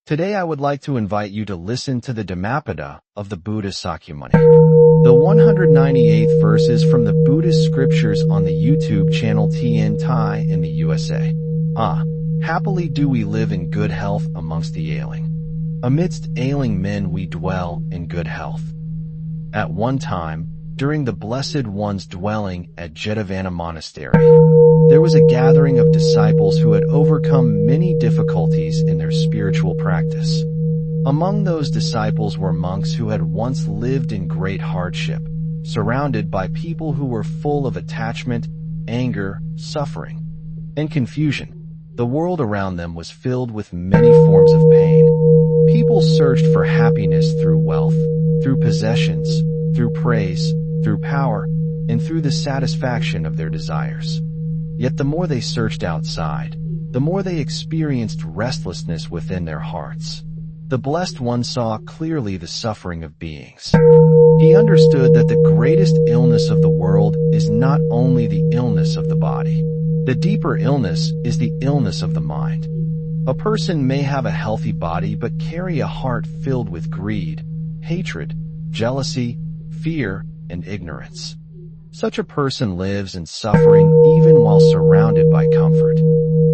Today I would like to invite you to listen to the Dhammapada of the Buddhist Sakyamuni, the 198th verses from the Buddhist scriptures on the YouTube channel Thien Thai in the USA. Happily do we live in good health amongst the ailing. Amidst ailing men we dwell in good health. At one time, during the Blessed One's dwelling at Jetavana Monastery, there was a gathering of disciples who had overcome many difficulties in their spiritual practice. Among those disciples were monks who had once lived in great hardship, surrounded by people who were full of attachment, anger, suffering, and confusion. The world around them was filled with many forms of pain. People searched for happiness through wealth, through possessions, through praise, through power, and through the satisfaction of their desires. Yet the more they searched outside, the more they experienced restlessness within their hearts. The Blessed One saw clearly the suffering of beings. He understood that the greatest illness of the world is not only the illness of the body. The deeper illness is the illness of the mind. A person may have a healthy body but carry a heart filled with greed, hatred, jealousy, fear, and ignorance. Such a person lives in suffering even while surrounded by comfort.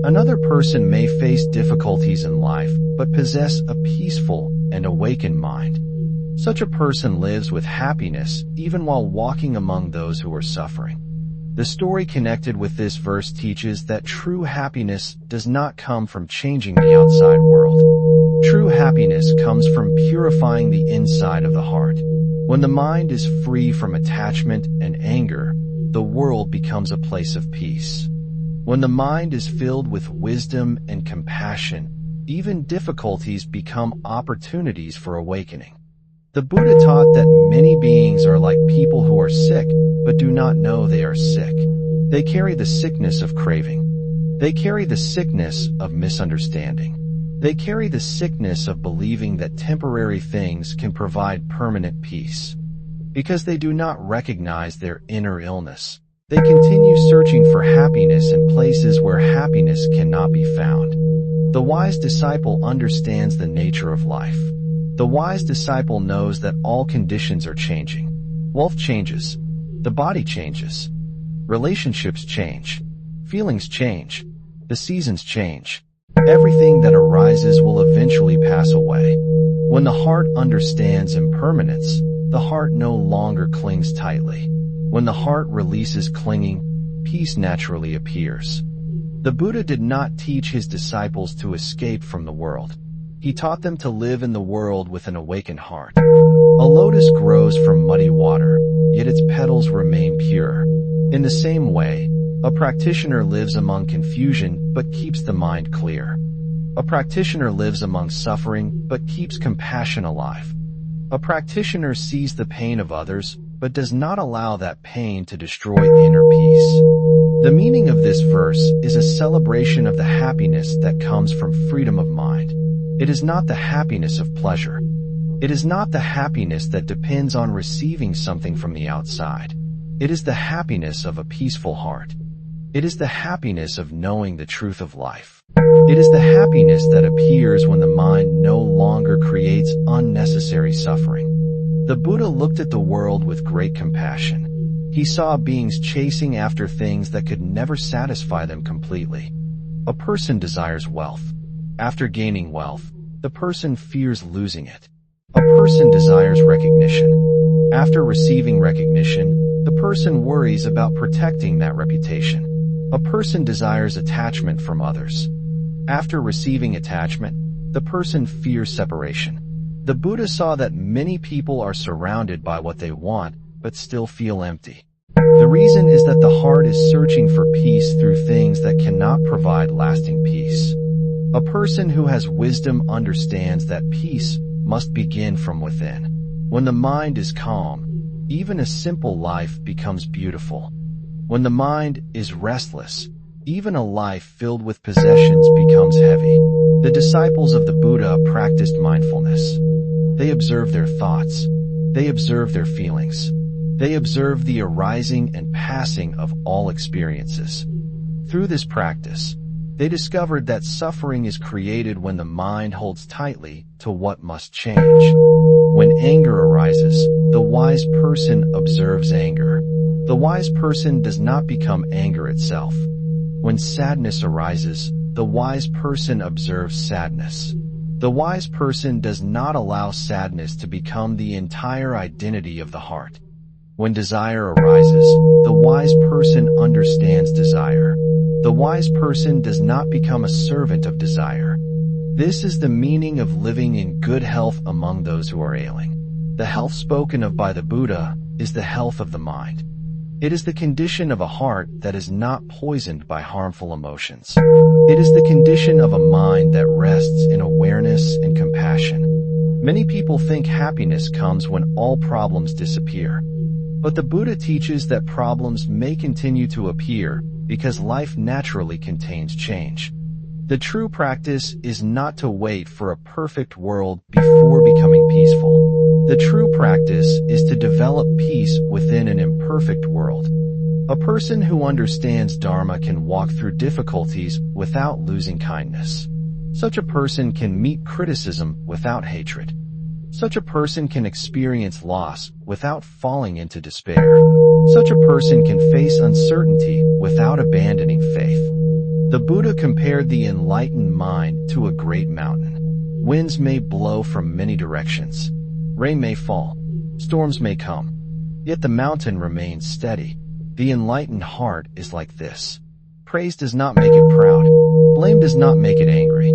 Another person may face difficulties in life but possess a peaceful and awakened mind. Such a person lives with happiness even while walking among those who are suffering. The story connected with this verse teaches that true happiness does not come from changing the outside world. True happiness comes from purifying the inside of the heart. When the mind is free from attachment and anger, the world becomes a place of peace. When the mind is filled with wisdom and compassion, even difficulties become opportunities for awakening. The Buddha taught that many beings are like people who are sick, but do not know they are sick. They carry the sickness of craving. They carry the sickness of misunderstanding. They carry the sickness of believing that temporary things can provide permanent peace. Because they do not recognize their inner illness, they continue searching for happiness in places where happiness cannot be found. The wise disciple understands the nature of life. The wise disciple knows that all conditions are changing. Wealth changes. The body changes. Relationships change. Feelings change. The seasons change. Everything that arises will eventually pass away. When the heart understands impermanence, the heart no longer clings tightly. When the heart releases clinging, peace naturally appears. The Buddha did not teach his disciples to escape from the world. He taught them to live in the world with an awakened heart. A lotus grows from muddy water, yet its petals remain pure. In the same way, a practitioner lives among confusion but keeps the mind clear. A practitioner lives among suffering but keeps compassion alive. A practitioner sees the pain of others but does not allow that pain to destroy inner peace. The meaning of this verse is a celebration of the happiness that comes from freedom of mind. It is not the happiness of pleasure. It is not the happiness that depends on receiving something from the outside. It is the happiness of a peaceful heart. It is the happiness of knowing the truth of life. It is the happiness that appears when the mind no longer creates unnecessary suffering. The Buddha looked at the world with great compassion. He saw beings chasing after things that could never satisfy them completely. A person desires wealth. After gaining wealth, the person fears losing it. A person desires recognition. After receiving recognition, the person worries about protecting that reputation. A person desires attachment from others. After receiving attachment, the person fears separation. The Buddha saw that many people are surrounded by what they want, but still feel empty. The reason is that the heart is searching for peace through things that cannot provide lasting peace. A person who has wisdom understands that peace must begin from within. When the mind is calm, even a simple life becomes beautiful. When the mind is restless, even a life filled with possessions becomes heavy. The disciples of the Buddha practiced mindfulness. They observed their thoughts. They observed their feelings. They observed the arising and passing of all experiences. Through this practice, They discovered that suffering is created when the mind holds tightly to what must change. When anger arises, the wise person observes anger. The wise person does not become anger itself. When sadness arises, the wise person observes sadness. The wise person does not allow sadness to become the entire identity of the heart. When desire arises, the wise person understands desire. The wise person does not become a servant of desire. This is the meaning of living in good health among those who are ailing. The health spoken of by the Buddha is the health of the mind. It is the condition of a heart that is not poisoned by harmful emotions. It is the condition of a mind that rests in awareness and compassion. Many people think happiness comes when all problems disappear. But the Buddha teaches that problems may continue to appear because life naturally contains change. The true practice is not to wait for a perfect world before becoming peaceful. The true practice is to develop peace within an imperfect world. A person who understands Dharma can walk through difficulties without losing kindness. Such a person can meet criticism without hatred. Such a person can experience loss without falling into despair. Such a person can face uncertainty without abandoning faith. The Buddha compared the enlightened mind to a great mountain. Winds may blow from many directions. Rain may fall. Storms may come. Yet the mountain remains steady. The enlightened heart is like this. Praise does not make it proud. Blame does not make it angry.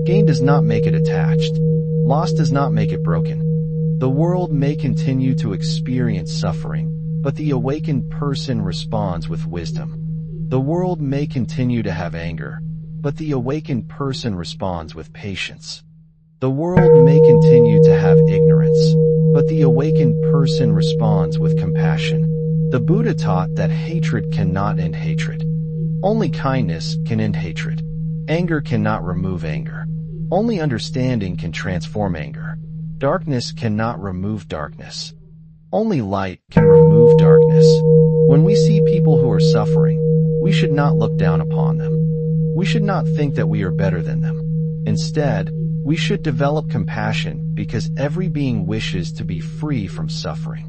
Gain does not make it attached. Loss does not make it broken. The world may continue to experience suffering, but the awakened person responds with wisdom. The world may continue to have anger, but the awakened person responds with patience. The world may continue to have ignorance, but the awakened person responds with compassion. The Buddha taught that hatred cannot end hatred. Only kindness can end hatred. Anger cannot remove anger. Only understanding can transform anger. Darkness cannot remove darkness. Only light can remove darkness. When we see people who are suffering, we should not look down upon them. We should not think that we are better than them. Instead, we should develop compassion because every being wishes to be free from suffering.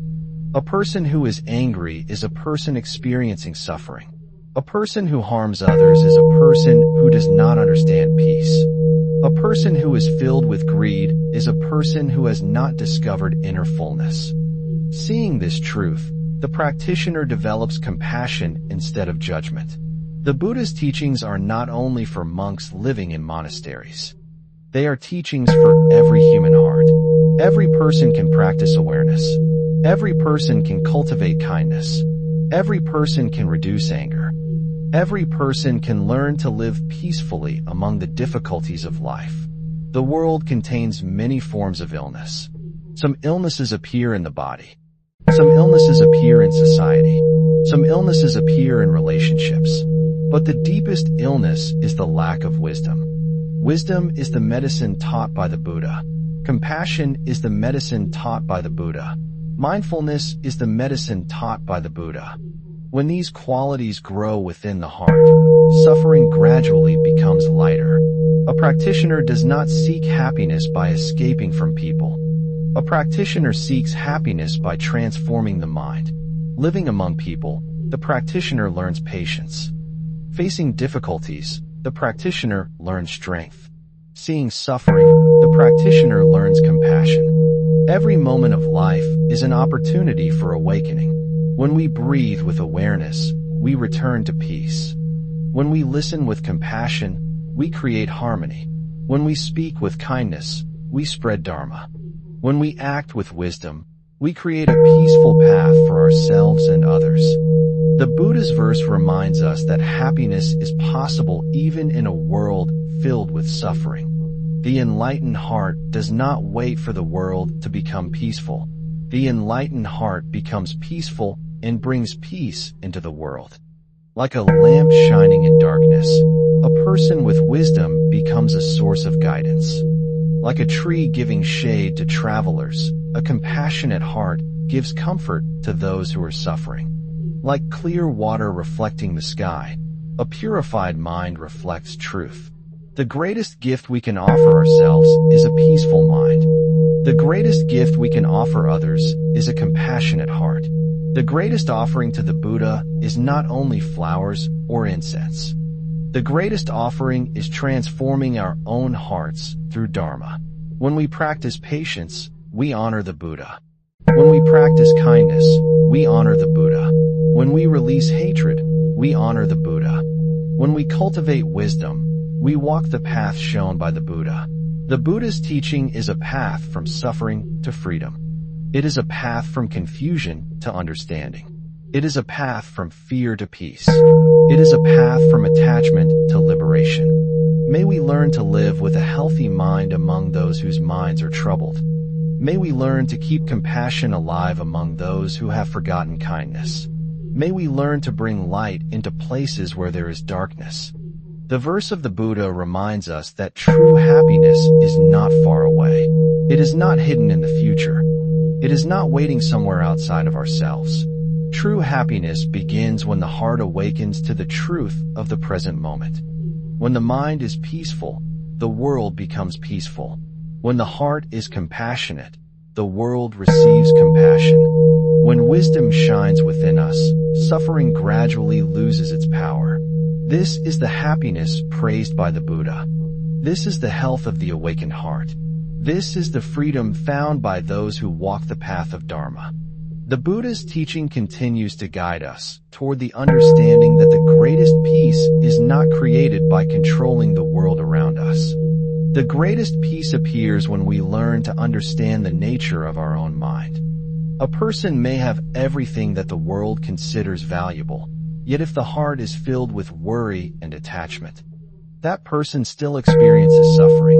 A person who is angry is a person experiencing suffering. A person who harms others is a person who does not understand peace. A person who is filled with greed is a person who has not discovered inner fullness. Seeing this truth, the practitioner develops compassion instead of judgment. The Buddha's teachings are not only for monks living in monasteries. They are teachings for every human heart. Every person can practice awareness. Every person can cultivate kindness. Every person can reduce anger. Every person can learn to live peacefully among the difficulties of life. The world contains many forms of illness. Some illnesses appear in the body. Some illnesses appear in society. Some illnesses appear in relationships. But the deepest illness is the lack of wisdom. Wisdom is the medicine taught by the Buddha. Compassion is the medicine taught by the Buddha. Mindfulness is the medicine taught by the Buddha. When these qualities grow within the heart, suffering gradually becomes lighter. A practitioner does not seek happiness by escaping from people. A practitioner seeks happiness by transforming the mind. Living among people, the practitioner learns patience. Facing difficulties, the practitioner learns strength. Seeing suffering, the practitioner learns compassion. Every moment of life is an opportunity for awakening. When we breathe with awareness, we return to peace. When we listen with compassion, we create harmony. When we speak with kindness, we spread Dharma. When we act with wisdom, we create a peaceful path for ourselves and others. The Buddha's verse reminds us that happiness is possible even in a world filled with suffering. The enlightened heart does not wait for the world to become peaceful. The enlightened heart becomes peaceful and brings peace into the world. Like a lamp shining in darkness, a person with wisdom becomes a source of guidance. Like a tree giving shade to travelers, a compassionate heart gives comfort to those who are suffering. Like clear water reflecting the sky, A purified mind reflects truth. The greatest gift we can offer ourselves is a peaceful mind. The greatest gift we can offer others is a compassionate heart. The greatest offering to the Buddha is not only flowers or incense. The greatest offering is transforming our own hearts through Dharma. When we practice patience, we honor the Buddha. When we practice kindness, we honor the Buddha. When we release hatred, we honor the Buddha. When we cultivate wisdom, we walk the path shown by the Buddha. The Buddha's teaching is a path from suffering to freedom. It is a path from confusion to understanding. It is a path from fear to peace. It is a path from attachment to liberation. May we learn to live with a healthy mind among those whose minds are troubled. May we learn to keep compassion alive among those who have forgotten kindness. May we learn to bring light into places where there is darkness. The verse of the Buddha reminds us that true happiness is not far away. It is not hidden in the future. It is not waiting somewhere outside of ourselves. True happiness begins when the heart awakens to the truth of the present moment. When the mind is peaceful, the world becomes peaceful. When the heart is compassionate, the world receives compassion. When wisdom shines within us, suffering gradually loses its power. This is the happiness praised by the Buddha. This is the health of the awakened heart. This is the freedom found by those who walk the path of Dharma. The Buddha's teaching continues to guide us toward the understanding that the greatest peace is not created by controlling the world around us. The greatest peace appears when we learn to understand the nature of our own mind. A person may have everything that the world considers valuable, yet if the heart is filled with worry and attachment, that person still experiences suffering.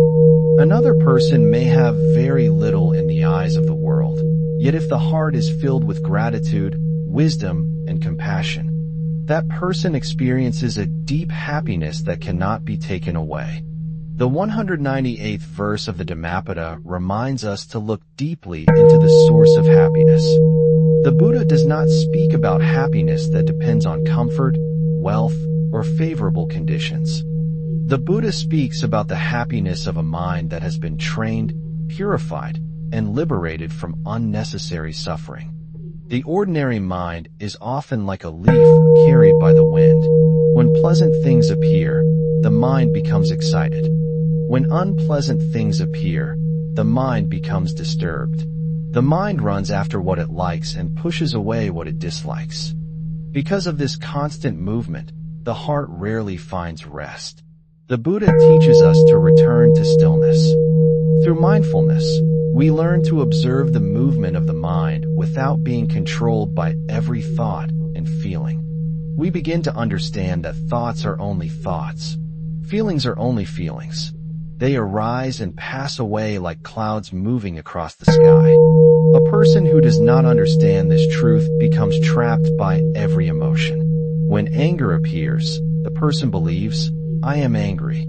Another person may have very little in the eyes of the world, yet if the heart is filled with gratitude, wisdom, and compassion, that person experiences a deep happiness that cannot be taken away. The 198th verse of the Dhammapada reminds us to look deeply into the source of happiness. The Buddha does not speak about happiness that depends on comfort, wealth, or favorable conditions. The Buddha speaks about the happiness of a mind that has been trained, purified, and liberated from unnecessary suffering. The ordinary mind is often like a leaf carried by the wind. When pleasant things appear, the mind becomes excited. When unpleasant things appear, the mind becomes disturbed. The mind runs after what it likes and pushes away what it dislikes. Because of this constant movement, the heart rarely finds rest. The Buddha teaches us to return to stillness. Through mindfulness, we learn to observe the movement of the mind without being controlled by every thought and feeling. We begin to understand that thoughts are only thoughts. Feelings are only feelings. They arise and pass away like clouds moving across the sky. A person who does not understand this truth becomes trapped by every emotion. When anger appears, the person believes, "I am angry."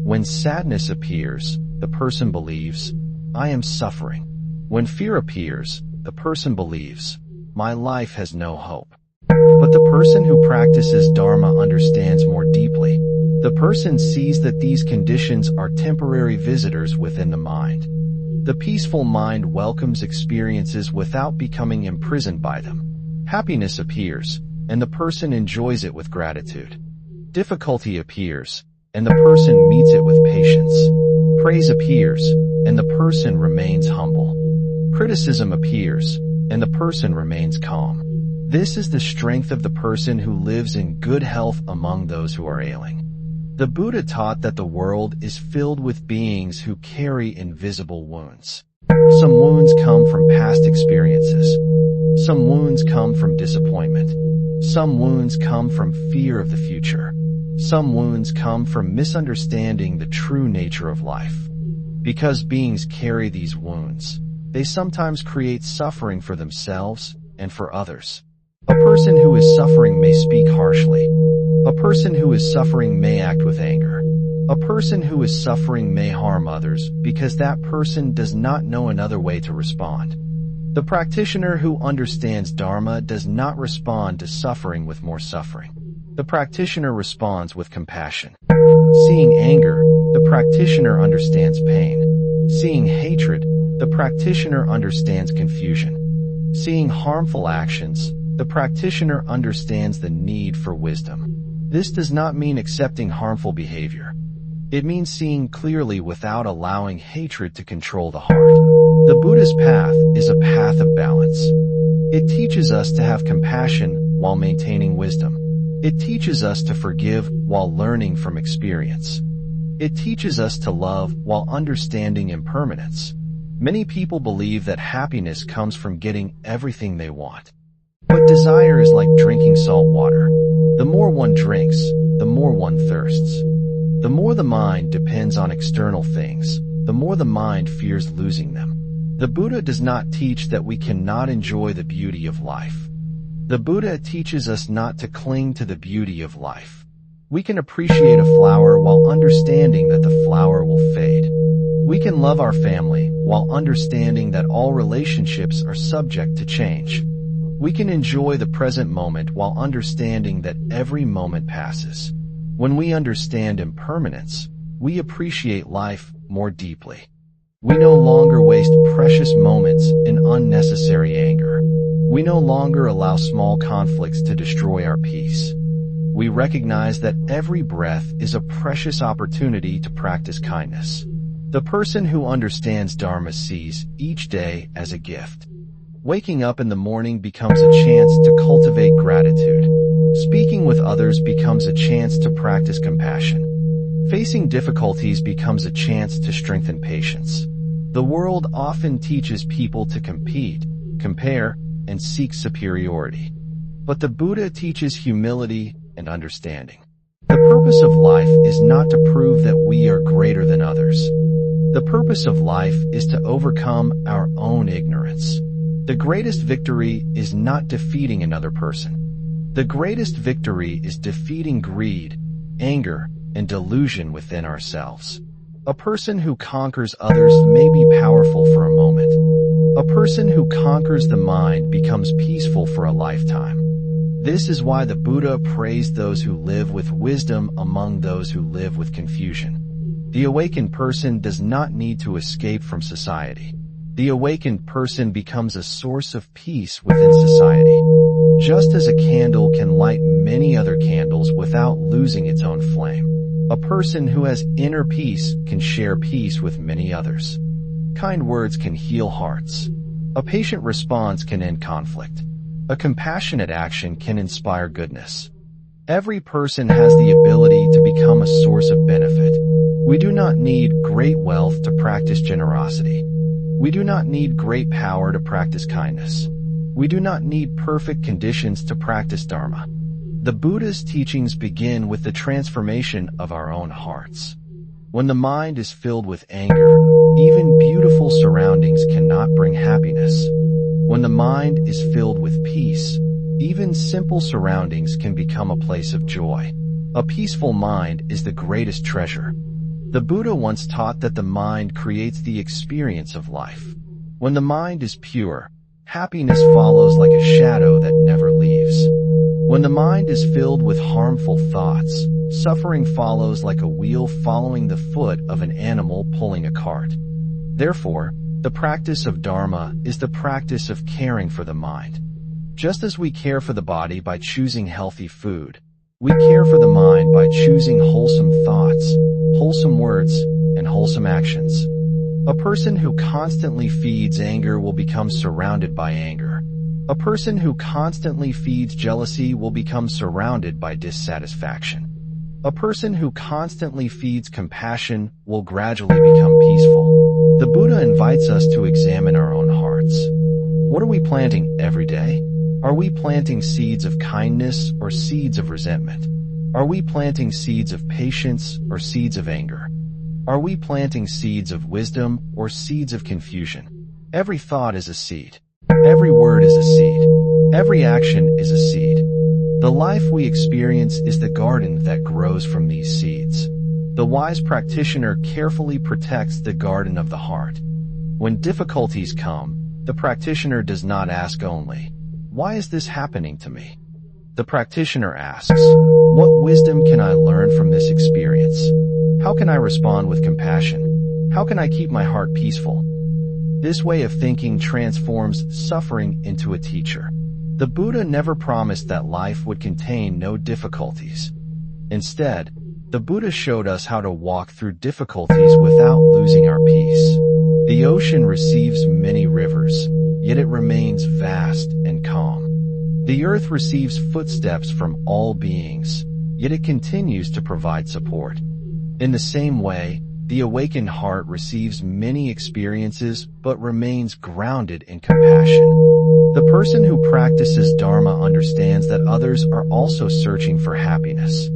When sadness appears, the person believes, "I am suffering." When fear appears, the person believes, "My life has no hope." But the person who practices Dharma understands more deeply. The person sees that these conditions are temporary visitors within the mind. The peaceful mind welcomes experiences without becoming imprisoned by them. Happiness appears, and the person enjoys it with gratitude. Difficulty appears, and the person meets it with patience. Praise appears, and the person remains humble. Criticism appears, and the person remains calm. This is the strength of the person who lives in good health among those who are ailing. The Buddha taught that the world is filled with beings who carry invisible wounds. Some wounds come from past experiences. Some wounds come from disappointment. Some wounds come from fear of the future. Some wounds come from misunderstanding the true nature of life. Because beings carry these wounds, they sometimes create suffering for themselves and for others. A person who is suffering may speak harshly. A person who is suffering may act with anger. A person who is suffering may harm others because that person does not know another way to respond. The practitioner who understands Dharma does not respond to suffering with more suffering. the practitioner responds with compassion. Seeing anger, the practitioner understands pain. Seeing hatred, the practitioner understands confusion. Seeing harmful actions, the practitioner understands the need for wisdom. This does not mean accepting harmful behavior. It means seeing clearly without allowing hatred to control the heart. The Buddha's path is a path of balance. It teaches us to have compassion while maintaining wisdom. It teaches us to forgive while learning from experience. It teaches us to love while understanding impermanence. Many people believe that happiness comes from getting everything they want. But desire is like drinking salt water. The more one drinks, the more one thirsts. The more the mind depends on external things, the more the mind fears losing them. The Buddha does not teach that we cannot enjoy the beauty of life. The Buddha teaches us not to cling to the beauty of life. We can appreciate a flower while understanding that the flower will fade. We can love our family while understanding that all relationships are subject to change. We can enjoy the present moment while understanding that every moment passes. When we understand impermanence, we appreciate life more deeply. We no longer waste precious moments in unnecessary anger. We no longer allow small conflicts to destroy our peace. We recognize that every breath is a precious opportunity to practice kindness. The person who understands Dharma sees each day as a gift. Waking up in the morning becomes a chance to cultivate gratitude. Speaking with others becomes a chance to practice compassion. Facing difficulties becomes a chance to strengthen patience. The world often teaches people to compete, compare, and seek superiority. But the Buddha teaches humility and understanding. The purpose of life is not to prove that we are greater than others. The purpose of life is to overcome our own ignorance. The greatest victory is not defeating another person. The greatest victory is defeating greed, anger, and delusion within ourselves. A person who conquers others may be powerful for a moment. A person who conquers the mind becomes peaceful for a lifetime. This is why the Buddha praised those who live with wisdom among those who live with confusion. The awakened person does not need to escape from society. The awakened person becomes a source of peace within society. Just as a candle can light many other candles without losing its own flame, a person who has inner peace can share peace with many others. Kind words can heal hearts. A patient response can end conflict. A compassionate action can inspire goodness. Every person has the ability to become a source of benefit. We do not need great wealth to practice generosity. We do not need great power to practice kindness. We do not need perfect conditions to practice Dharma. The Buddha's teachings begin with the transformation of our own hearts. When the mind is filled with anger, even beautiful surroundings cannot bring happiness. When the mind is filled with peace, even simple surroundings can become a place of joy. A peaceful mind is the greatest treasure. The Buddha once taught that the mind creates the experience of life. When the mind is pure, happiness follows like a shadow that never leaves. When the mind is filled with harmful thoughts, suffering follows like a wheel following the foot of an animal pulling a cart. Therefore, the practice of Dharma is the practice of caring for the mind. Just as we care for the body by choosing healthy food, we care for the mind by choosing wholesome thoughts, wholesome words, and wholesome actions. A person who constantly feeds anger will become surrounded by anger. A person who constantly feeds jealousy will become surrounded by dissatisfaction. A person who constantly feeds compassion will gradually become peaceful. The Buddha invites us to examine our own hearts. What are we planting every day? Are we planting seeds of kindness or seeds of resentment? Are we planting seeds of patience or seeds of anger? Are we planting seeds of wisdom or seeds of confusion? Every thought is a seed. Every word is a seed. Every action is a seed. The life we experience is the garden that grows from these seeds. The wise practitioner carefully protects the garden of the heart. When difficulties come, the practitioner does not ask only, "Why is this happening to me?" The practitioner asks, what wisdom can I learn from this experience? How can I respond with compassion? How can I keep my heart peaceful? This way of thinking transforms suffering into a teacher. The Buddha never promised that life would contain no difficulties. Instead, the Buddha showed us how to walk through difficulties without losing our peace. The ocean receives many rivers, yet it remains vast and calm. The earth receives footsteps from all beings, yet it continues to provide support. In the same way, the awakened heart receives many experiences but remains grounded in compassion. The person who practices Dharma understands that others are also searching for happiness.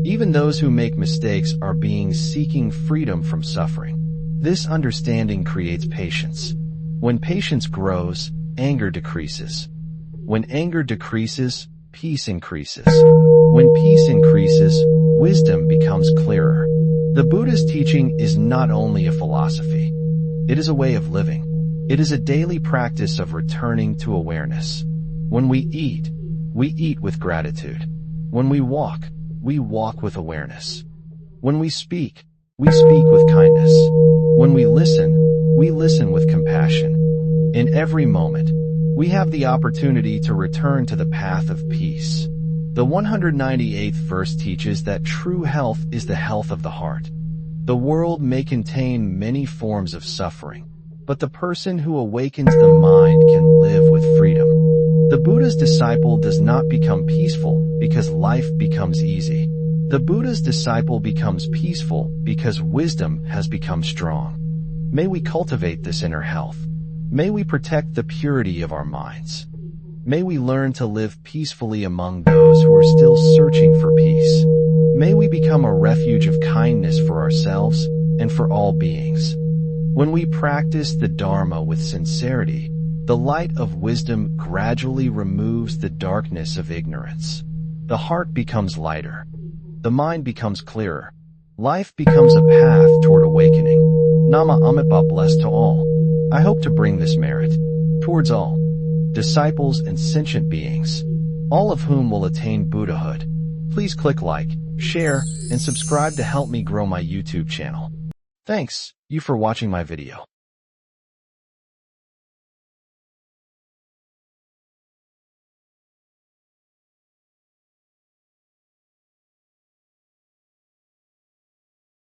Even those who make mistakes are beings seeking freedom from suffering. This understanding creates patience. When patience grows, anger decreases. When anger decreases, peace increases. When peace increases, wisdom becomes clearer. The Buddha's teaching is not only a philosophy. It is a way of living. It is a daily practice of returning to awareness. When we eat with gratitude. When we walk with awareness. When we speak with kindness. When we listen with compassion. In every moment, we have the opportunity to return to the path of peace. The 198th verse teaches that true health is the health of the heart. The world may contain many forms of suffering, but the person who awakens the mind can live with freedom. The Buddha's disciple does not become peaceful because life becomes easy. The Buddha's disciple becomes peaceful because wisdom has become strong. May we cultivate this inner health. May we protect the purity of our minds. May we learn to live peacefully among those who are still searching for peace. May we become a refuge of kindness for ourselves and for all beings. When we practice the Dharma with sincerity, the light of wisdom gradually removes the darkness of ignorance. The heart becomes lighter. The mind becomes clearer. Life becomes a path toward awakening. Nama Amitabha blessed to all. I hope to bring this merit towards all disciples and sentient beings, all of whom will attain Buddhahood. Please click like, share, and subscribe to help me grow my YouTube channel. Thanks you for watching my video.